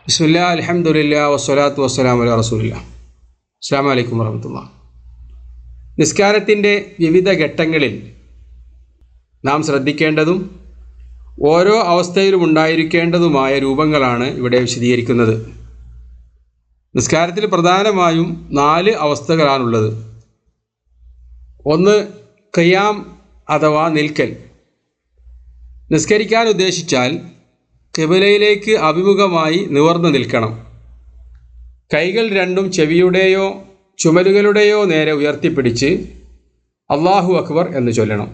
ബിസ്മില്ലാ അൽഹംദുലില്ലാ വസ്സലാത്തു വസ്സലാമു അലാ റസൂലില്ലാ. അസ്സലാമു അലൈക്കും വറഹ്മത്തുള്ളാഹി. നിസ്കാരത്തിൻ്റെ വിവിധ ഘട്ടങ്ങളിൽ നാം ശ്രദ്ധിക്കേണ്ടതും ഓരോ അവസ്ഥയിലും ഉണ്ടായിരിക്കേണ്ടതുമായ രൂപങ്ങളാണ് ഇവിടെ വിശദീകരിക്കുന്നത്. നിസ്കാരത്തിൽ പ്രധാനമായും 4 അവസ്ഥകളാണുള്ളത്. ഒന്ന് ഖിയാം അഥവാ നിൽക്കൽ. നിസ്കരിക്കാൻ ഉദ്ദേശിച്ചാൽ ഖിബലയിലേക്ക് അഭിമുഖമായി നിവർന്നു നിൽക്കണം. കൈകൾ രണ്ടും ചെവിയുടെയോ ചുമലുകളുടെയോ നേരെ ഉയർത്തിപ്പിടിച്ച് അല്ലാഹു അക്ബർ എന്ന് ചൊല്ലണം.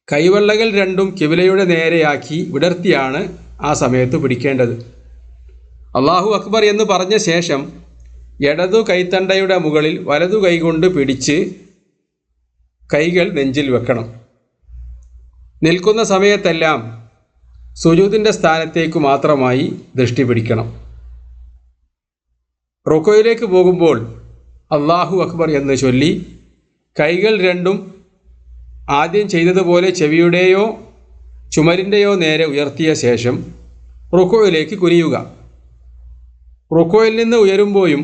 കൈവെള്ളകൾ രണ്ടും ഖിബലയുടെ നേരെയാക്കി വിടർത്തിയാണ് ആ സമയത്ത് പിടിക്കേണ്ടത്. അല്ലാഹു അക്ബർ എന്ന് പറഞ്ഞ ശേഷം ഇടതു കൈത്തണ്ടയുടെ മുകളിൽ വലതു കൈകൊണ്ട് പിടിച്ച് കൈകൾ നെഞ്ചിൽ വെക്കണം. നിൽക്കുന്ന സമയത്തെല്ലാം സുജൂദിൻ്റെ സ്ഥാനത്തേക്ക് മാത്രമായി ദൃഷ്ടി പിടിക്കണം. റുക്കോയിലേക്ക് പോകുമ്പോൾ അല്ലാഹു അക്ബർ എന്ന് ചൊല്ലി കൈകൾ രണ്ടും ആദ്യം ചെയ്തതുപോലെ ചെവിയുടെയോ ചുമലിൻ്റെയോ നേരെ ഉയർത്തിയ ശേഷം റുക്കോയിലേക്ക് കുനിയുക. റുക്കോയിൽ നിന്ന് ഉയരുമ്പോഴും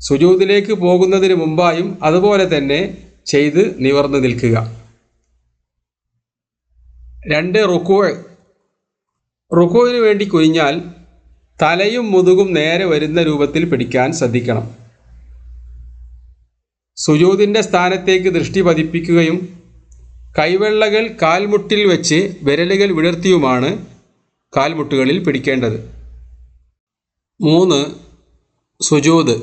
സുജൂദിലേക്ക് പോകുന്നതിന് മുമ്പായും അതുപോലെ തന്നെ ചെയ്ത് നിവർന്നു നിൽക്കുക. 2 റുക്കോയിന് വേണ്ടി കുനിഞ്ഞാൽ തലയും മുതുകും നേരെ വരുന്ന രൂപത്തിൽ പിടിക്കാൻ ശ്രദ്ധിക്കണം. സുജൂദിൻ്റെ സ്ഥാനത്തേക്ക് ദൃഷ്ടി പതിപ്പിക്കുകയും കൈവെള്ളകൾ കാൽമുട്ടിൽ വെച്ച് വിരലുകൾ വിടർത്തിയുമാണ് കാൽമുട്ടുകളിൽ പിടിക്കേണ്ടത്. 3 സുജൂദ്.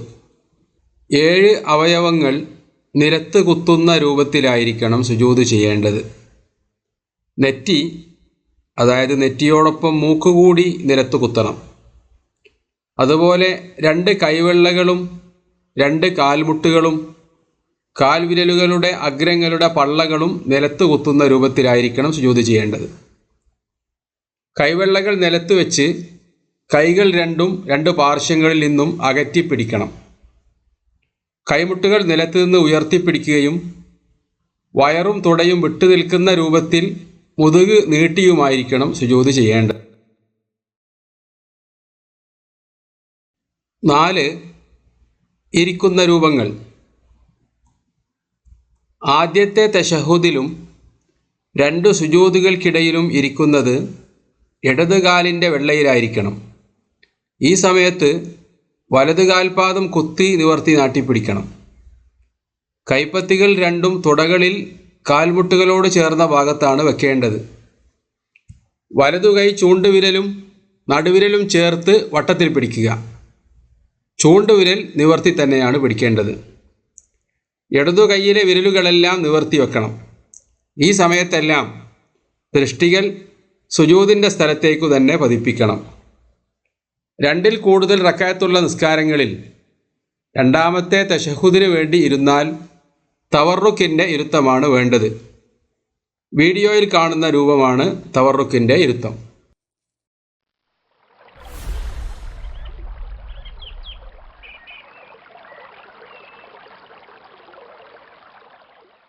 7 അവയവങ്ങൾ നിലത്ത് കുത്തുന്ന രൂപത്തിലായിരിക്കണം സുജൂദ് ചെയ്യേണ്ടത്. നെറ്റി, അതായത് നെറ്റിയോടൊപ്പം മൂക്കുകൂടി നിലത്ത് കുത്തണം. അതുപോലെ 2 കൈവെള്ളകളും 2 കാൽമുട്ടുകളും കാൽവിരലുകളുടെ അഗ്രങ്ങളുടെ പള്ളകളും നിലത്ത് കുത്തുന്ന രൂപത്തിലായിരിക്കണം സുജൂദ് ചെയ്യേണ്ടത്. കൈവെള്ളകൾ നിലത്ത് വെച്ച് കൈകൾ രണ്ടും 2 പാർശ്വങ്ങളിൽ നിന്നും അകറ്റിപ്പിടിക്കണം. കൈമുട്ടുകൾ നിലത്ത് നിന്ന് ഉയർത്തിപ്പിടിക്കുകയും വയറും തുടയും വിട്ടു നിൽക്കുന്ന രൂപത്തിൽ മുതുക് നീട്ടിയുമായിരിക്കണം സുജൂദ് ചെയ്യേണ്ടത്. 4 ഇരിക്കുന്ന രൂപങ്ങൾ. ആദ്യത്തെ തശഹുദിലും 2 സുജൂദുകൾക്കിടയിലും ഇരിക്കുന്നത് ഇടത് കാലിൻ്റെ വെള്ളയിലായിരിക്കണം. ഈ സമയത്ത് വലത് കാൽപാദം കുത്തി നിവർത്തി നാട്ടിപ്പിടിക്കണം. കൈപ്പത്തികൾ രണ്ടും തുടകളിൽ കാൽമുട്ടുകളോട് ചേർന്ന ഭാഗത്താണ് വെക്കേണ്ടത്. വലതുകൈ ചൂണ്ടുവിരലും നടുവിരലും ചേർത്ത് വട്ടത്തിൽ പിടിക്കുക. ചൂണ്ടുവിരൽ നിവർത്തി തന്നെയാണ് പിടിക്കേണ്ടത്. ഇടതു കൈയിലെ വിരലുകളെല്ലാം നിവർത്തി വെക്കണം. ഈ സമയത്തെല്ലാം ദൃഷ്ടികൾ സുജൂദിൻ്റെ സ്ഥലത്തേക്കു തന്നെ പതിപ്പിക്കണം. 2 കൂടുതൽ റക്അത്തുള്ള നിസ്കാരങ്ങളിൽ 2ാമത്തെ തശഹുദിന് വേണ്ടി ഇരുന്നാൽ തവറുക്കിൻ്റെ ഇരുത്തമാണ് വേണ്ടത്. വീഡിയോയിൽ കാണുന്ന രൂപമാണ് തവറുക്കിൻ്റെ ഇരുത്തം.